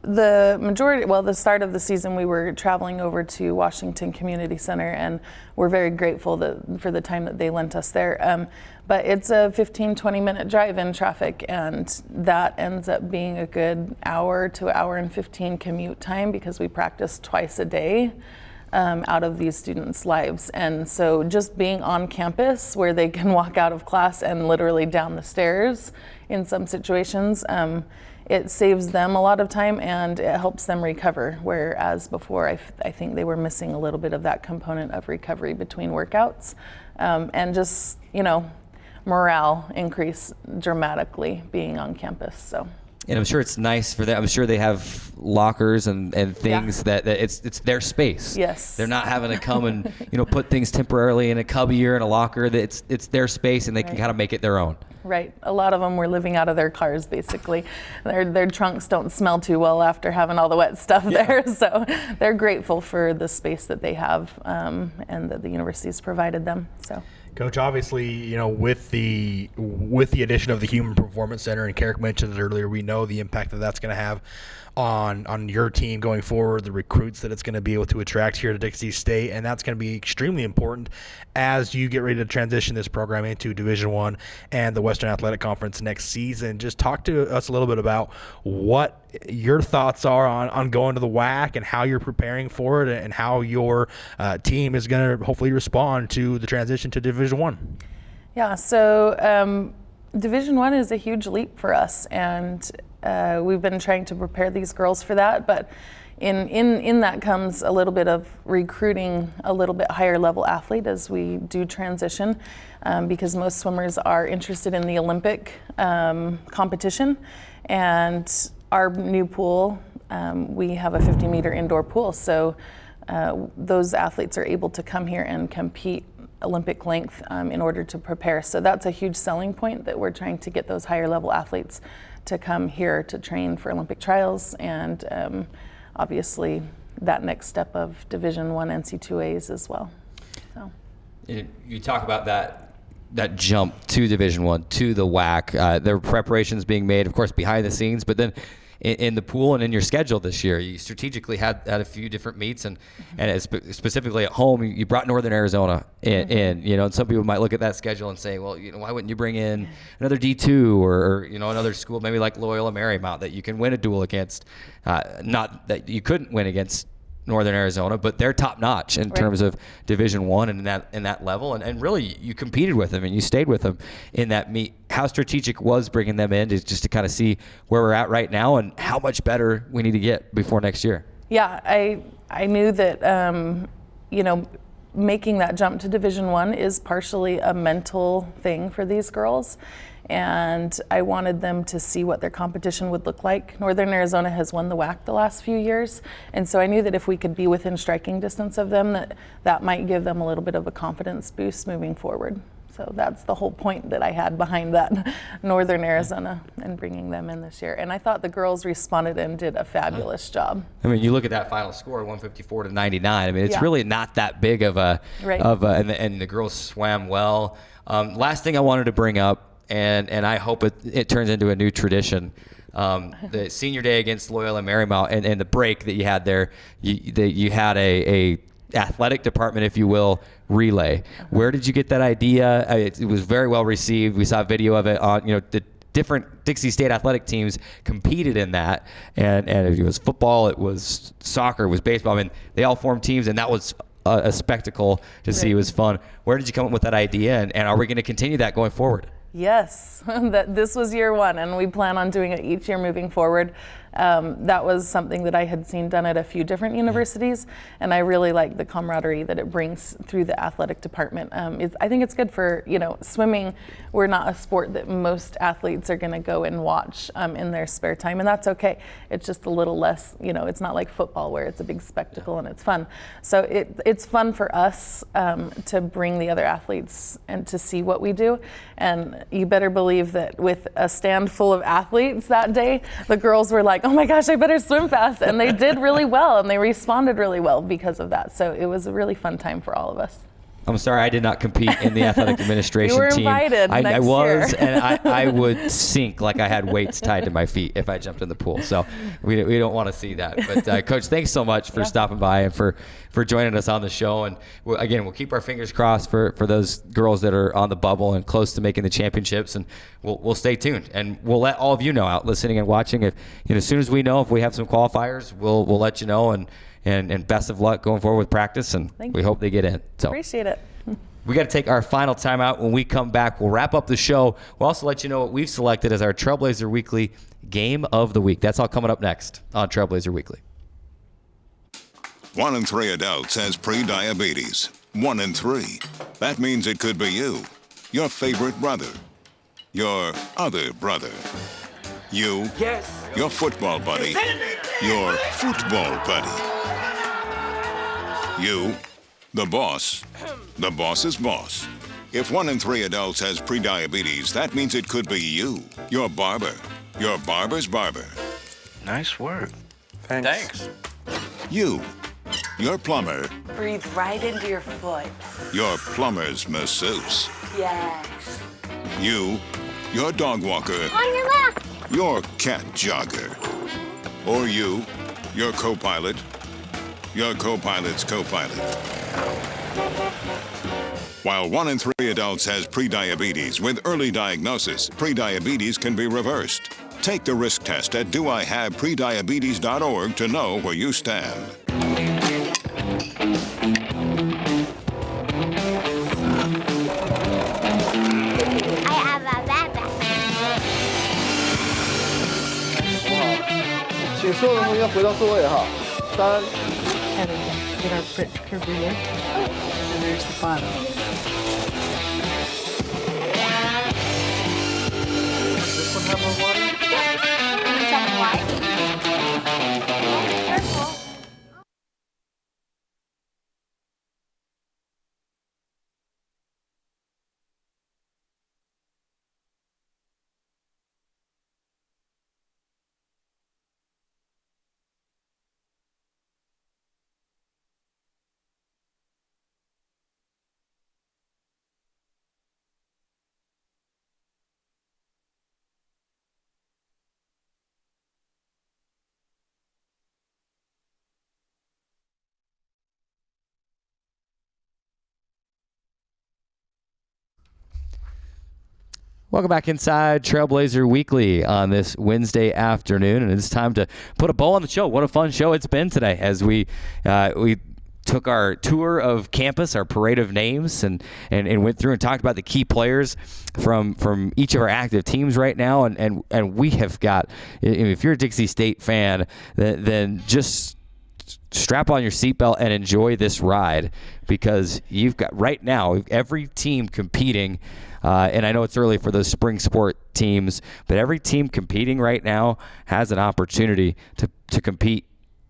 The start of the season, we were traveling over to Washington Community Center, and we're very grateful for the time that they lent us there. But it's a 15-20 minute drive in traffic, and that ends up being a good hour to hour and 15 commute time because we practice twice a day out of these students' lives. And so just being on campus where they can walk out of class and literally down the stairs in some situations, it saves them a lot of time and it helps them recover. Whereas before, I think they were missing a little bit of that component of recovery between workouts, and just, morale increase dramatically being on campus. So. And I'm sure it's nice for them. I'm sure they have lockers and things that it's their space. Yes. They're not having to come and put things temporarily in a cubby or in a locker. That it's their space and they can kind of make it their own. Right. A lot of them were living out of their cars, basically. Their trunks don't smell too well after having all the wet stuff there. So they're grateful for the space that they have and that the university's provided them. So. Coach, obviously, with the addition of the Human Performance Center, and Carrick mentioned it earlier, we know the impact that's going to have on your team going forward, the recruits that it's going to be able to attract here to Dixie State, and that's going to be extremely important as you get ready to transition this program into Division I and the Western Athletic Conference next season. Just talk to us a little bit about what your thoughts are on going to the WAC and how you're preparing for it and how your team is going to hopefully respond to the transition to Division I. Yeah, so Division I is a huge leap for us, and we've been trying to prepare these girls for that, but in that comes a little bit of recruiting a little bit higher level athlete as we do transition, because most swimmers are interested in the Olympic competition. And our new pool, we have a 50-meter indoor pool, so those athletes are able to come here and compete Olympic length in order to prepare. So that's a huge selling point, that we're trying to get those higher level athletes to come here to train for Olympic trials, and obviously that next step of Division I NC2As as well. So you talk about that jump to Division I, to the WAC. There are preparations being made, of course, behind the scenes, but then in the pool and in your schedule this year, you strategically had a few different meets, and specifically at home, you brought Northern Arizona in. And some people might look at that schedule and say, well, why wouldn't you bring in another D2 or another school maybe like Loyola Marymount that you can win a duel against? Not that you couldn't win against Northern Arizona, but they're top notch in terms of Division I and in that level, and really you competed with them and you stayed with them in that meet. How strategic was bringing them in just to kind of see where we're at right now and how much better we need to get before next year? Yeah, I knew that making that jump to Division I is partially a mental thing for these girls. And I wanted them to see what their competition would look like. Northern Arizona has won the WAC the last few years, and so I knew that if we could be within striking distance of them, that might give them a little bit of a confidence boost moving forward. So that's the whole point that I had behind that Northern Arizona and bringing them in this year. And I thought the girls responded and did a fabulous job. I mean, you look at that final score, 154-99. I mean, it's really not that big of a, and the girls swam well. Last thing I wanted to bring up, and I hope it turns into a new tradition. The senior day against Loyola Marymount and the break that you had there, you had a athletic department, if you will, relay. Where did you get that idea? It was very well received. We saw a video of it on, the different Dixie State athletic teams competed in that, and it was football, it was soccer, it was baseball. I mean, they all formed teams, and that was a spectacle to see. It was fun. Where did you come up with that idea, and are we going to continue that going forward? Yes, this was year one, and we plan on doing it each year moving forward. That was something that I had seen done at a few different universities, and I really like the camaraderie that it brings through the athletic department. I think it's good for, swimming. We're not a sport that most athletes are going to go and watch in their spare time, and that's okay. It's just a little less, it's not like football where it's a big spectacle and it's fun. So it's fun for us to bring the other athletes and to see what we do. And you better believe that with a stand full of athletes that day, the girls were like, oh my gosh, I better swim fast. And they did really well, and they responded really well because of that. So it was a really fun time for all of us. I'm sorry, I did not compete in the athletic administration You were team. invited I next was, year. and I would sink like I had weights tied to my feet if I jumped in the pool. So we don't want to see that. But Coach, thanks so much for stopping by and for joining us on the show. And we'll keep our fingers crossed for those girls that are on the bubble and close to making the championships. And we'll stay tuned, and we'll let all of you know out listening and watching. If as soon as we know if we have some qualifiers, we'll let you know. And best of luck going forward with practice, and we hope they get in. So Appreciate it. we got to take our final timeout. When we come back, we'll wrap up the show. We'll also let you know what we've selected as our Trailblazer Weekly Game of the Week. That's all coming up next on Trailblazer Weekly. 1 in 3 adults has pre-diabetes. 1 in 3. That means it could be you, your favorite brother, your other brother, you, your football buddy, your football buddy. You, the boss's boss. If 1 in 3 adults has prediabetes, that means it could be you, your barber, your barber's barber. Nice work. Thanks. You, your plumber, Breathe right into your foot. your plumber's masseuse. Yes. You, your dog walker, On your left. your cat jogger. Or you, your co-pilot, your co-pilot's co-pilot. While 1 in 3 adults has prediabetes, with early diagnosis, prediabetes can be reversed. Take the risk test at doihaveprediabetes.org to know where you stand. I have a backpack. 请所有的同学回到座位哈。3。Get our print curve here. And there's the bottom. Does this one have more water? Can you tell me why? Careful. Welcome back inside Trailblazer Weekly on this Wednesday afternoon, and it's time to put a bow on the show. What a fun show it's been today as we took our tour of campus, our parade of names, and went through and talked about the key players from each of our active teams right now, and we have got, if you're a Dixie State fan, then just strap on your seatbelt and enjoy this ride, because you've got right now every team competing. And I know it's early for those spring sport teams, but every team competing right now has an opportunity to compete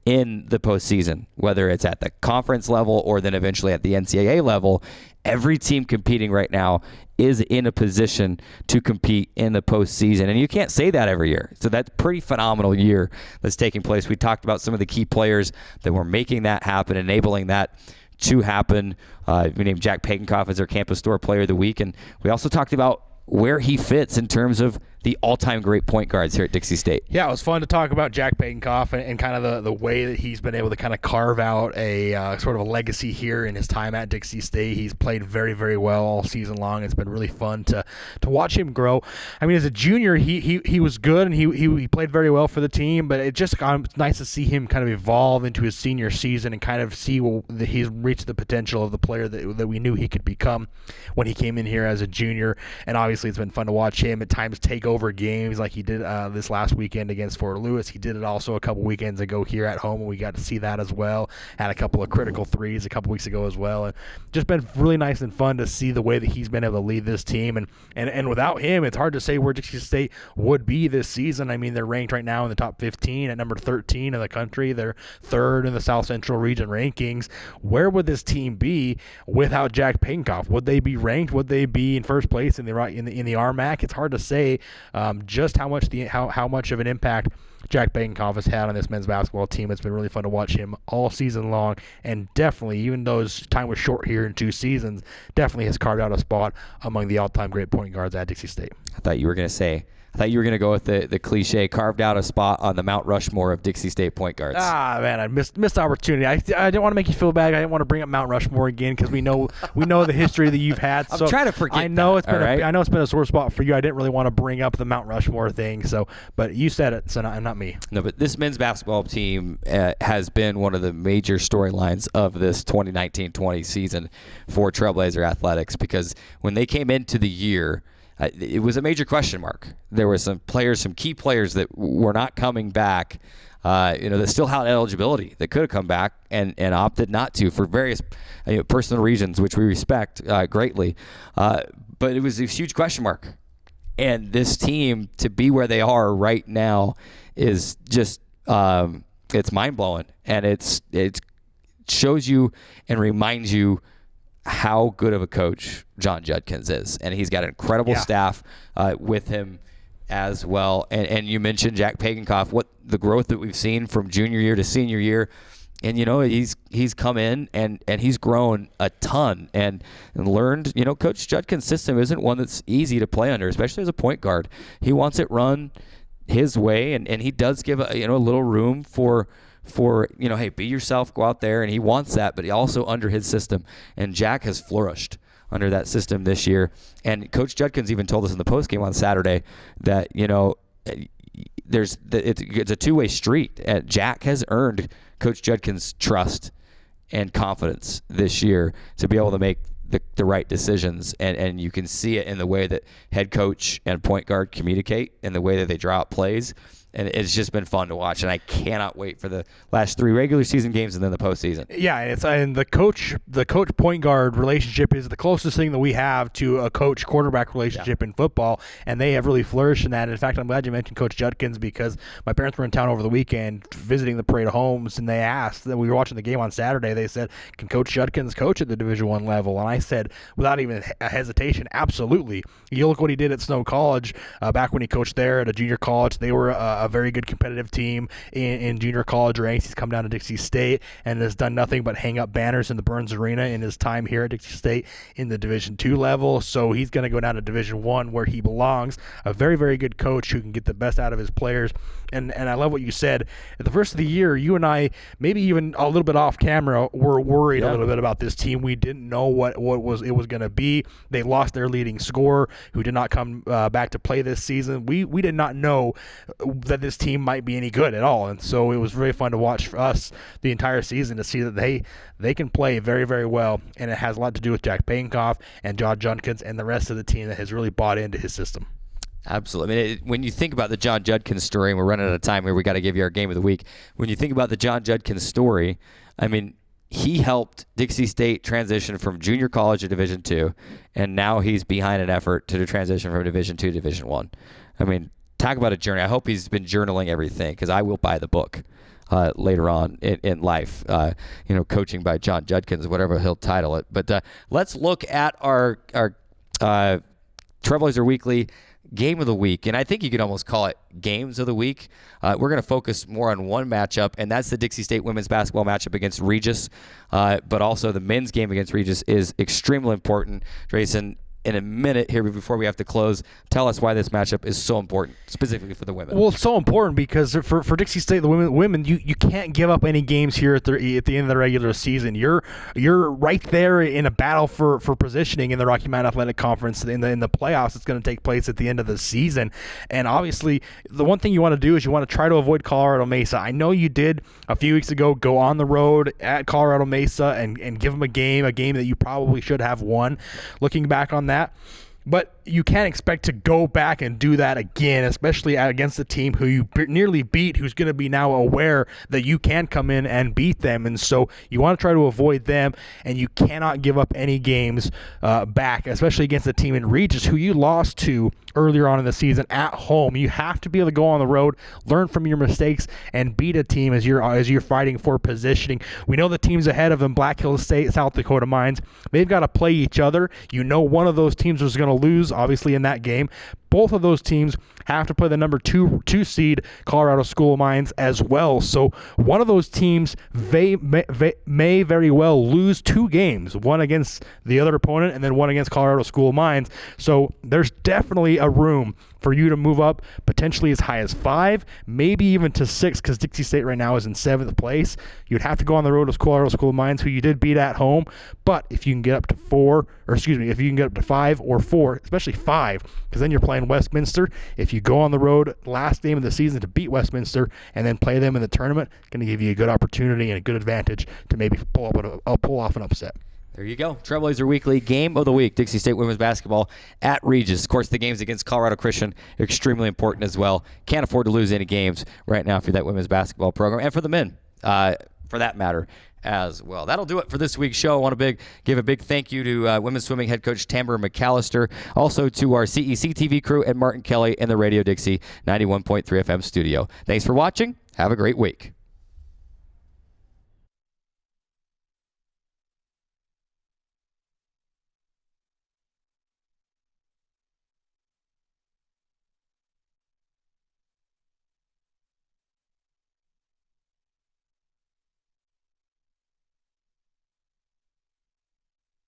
in the postseason, whether it's at the conference level or then eventually at the NCAA level. Every team competing right now is in a position to compete in the postseason, and you can't say that every year. So that's a pretty phenomenal year that's taking place. We talked about some of the key players that were making that happen, enabling that to happen. We named Jack Pagenkoff as our Campus Store Player of the Week, and we also talked about where he fits in terms of the all-time great point guards here at Dixie State. Yeah, it was fun to talk about Jack Pagenkoff and kind of the way that he's been able to kind of carve out a sort of a legacy here in his time at Dixie State. He's played very, very well all season long. It's been really fun to watch him grow. I mean, as a junior, he was good and he played very well for the team, but it's just nice to see him kind of evolve into his senior season and kind of see that he's reached the potential of the player that we knew he could become when he came in here as a junior. And obviously, it's been fun to watch him at times take over games like he did this last weekend against Fort Lewis. He did it also a couple weekends ago here at home, and we got to see that as well. Had a couple of critical threes a couple weeks ago as well, and just been really nice and fun to see the way that he's been able to lead this team. And without him, it's hard to say where Dixie State would be this season. I mean, they're ranked right now in the top 15 at number 13 in the country. They're third in the South Central Region rankings. Where would this team be without Jack Pagenkoff? Would they be ranked? Would they be in first place in the RMAC? It's hard to say just how much of an impact Jack Bagenkoff has had on this men's basketball team. It's been really fun to watch him all season long, and definitely, even though his time was short here in 2 seasons, definitely has carved out a spot among the all-time great point guards at Dixie State. I thought you were going to go with the cliche, carved out a spot on the Mount Rushmore of Dixie State point guards. Man, I missed opportunity. I didn't want to make you feel bad. I didn't want to bring up Mount Rushmore again because we know the history that you've had. So I'm trying to forget. I know it's been right? I know it's been a sore spot for you. I didn't really want to bring up the Mount Rushmore thing. So, but you said it, so not me. No, but this men's basketball team has been one of the major storylines of this 2019-20 season for Trailblazer athletics, because when they came into the year, it was a major question mark. There were some key players that were not coming back, that still had eligibility, that could have come back and opted not to for various personal reasons, which we respect greatly. But it was a huge question mark. And this team, to be where they are right now, is just it's mind-blowing. And it shows you and reminds you how good of a coach John Judkins is. And he's got an incredible staff with him as well. And you mentioned Jack Bagenkoff, what the growth that we've seen from junior year to senior year. And, he's come in and he's grown a ton and learned, Coach Judkins' system isn't one that's easy to play under, especially as a point guard. He wants it run his way, and he does give a little room for hey, be yourself, go out there, and he wants that, but he also under his system. And Jack has flourished under that system this year. And Coach Judkins even told us in the postgame on Saturday that, it's a two-way street. Jack has earned Coach Judkins' trust and confidence this year to be able to make the right decisions, and you can see it in the way that head coach and point guard communicate, and the way that they draw out plays. And it's just been fun to watch, and I cannot wait for the last 3 regular season games and then the postseason. Yeah, and the coach point guard relationship is the closest thing that we have to a coach quarterback relationship in football, and they have really flourished in that. In fact, I'm glad you mentioned Coach Judkins, because my parents were in town over the weekend visiting the Parade of Homes, and they asked, that we were watching the game on Saturday, they said, can Coach Judkins coach at the Division I level? And I said, without even a hesitation, absolutely. You look what he did at Snow College back when he coached there at a junior college. They were a very good competitive team in junior college ranks. He's come down to Dixie State and has done nothing but hang up banners in the Burns Arena in his time here at Dixie State in the Division II level. So he's going to go down to Division I where he belongs. A very, very good coach who can get the best out of his players. And I love what you said. At the first of the year, you and I, maybe even a little bit off camera, were worried a little bit about this team. We didn't know what it was going to be. They lost their leading scorer, who did not come back to play this season. We did not know that this team might be any good at all, and so it was very fun to watch for us the entire season to see that they can play very, very well, and it has a lot to do with Jack Bagenkoff and John Judkins and the rest of the team that has really bought into his system. Absolutely. I mean, when you think about the John Judkins story, and we're running out of time here, we got to give you our game of the week. When you think about the John Judkins story, I mean, he helped Dixie State transition from junior college to Division II, and now he's behind an effort to transition from Division II to Division I. I mean, talk about a journey. I hope he's been journaling everything, because I will buy the book later on in life. Coaching by John Judkins, whatever he'll title it. But let's look at our Trailblazer Weekly Game of the Week, and I think you could almost call it Games of the Week. We're going to focus more on one matchup, and that's the Dixie State women's basketball matchup against Regis, but also the men's game against Regis is extremely important. Drayson, in a minute here before we have to close, tell us why this matchup is so important, specifically for the women. Well, it's so important because for Dixie State, the women, you can't give up any games here at the end of the regular season. You're right there in a battle for positioning in the Rocky Mountain Athletic Conference in the playoffs. It's going to take place at the end of the season, and obviously the one thing you want to do is you want to try to avoid Colorado Mesa. I know you did a few weeks ago go on the road at Colorado Mesa and give them a game that you probably should have won. Looking back on that. But you can't expect to go back and do that again, especially against a team who you nearly beat, who's going to be now aware that you can come in and beat them. And so you want to try to avoid them, and you cannot give up any games back, especially against a team in Regis who you lost to earlier on in the season at home. You have to be able to go on the road, learn from your mistakes, and beat a team as you're fighting for positioning. We know the teams ahead of them, Black Hills State, South Dakota Mines, they've got to play each other. You know one of those teams is going to lose, obviously, in that game. both of those teams have to play the number two seed Colorado School of Mines as well. So one of those teams may very well lose 2 games, one against the other opponent and then one against Colorado School of Mines. So there's definitely a room for you to move up potentially as high as 5, maybe even to 6, because Dixie State right now is in 7th place. You'd have to go on the road with Colorado School of Mines, who you did beat at home. But if you can get up to if you can get up to 5 or 4, especially 5, because then you're playing Westminster. If you go on the road last game of the season to beat Westminster and then play them in the tournament, going to give you a good opportunity and a good advantage to maybe pull off an upset. There you go. Trailblazer Weekly Game of the Week. Dixie State women's basketball at Regis. Of course, the games against Colorado Christian are extremely important as well. Can't afford to lose any games right now for that women's basketball program and for the men, for that matter, as well. That'll do it for this week's show. I want to give a big thank you to women's swimming head coach Tamara McAllister, also to our CEC TV crew and Martin Kelly in the Radio Dixie 91.3 FM studio. Thanks for watching. Have a great week.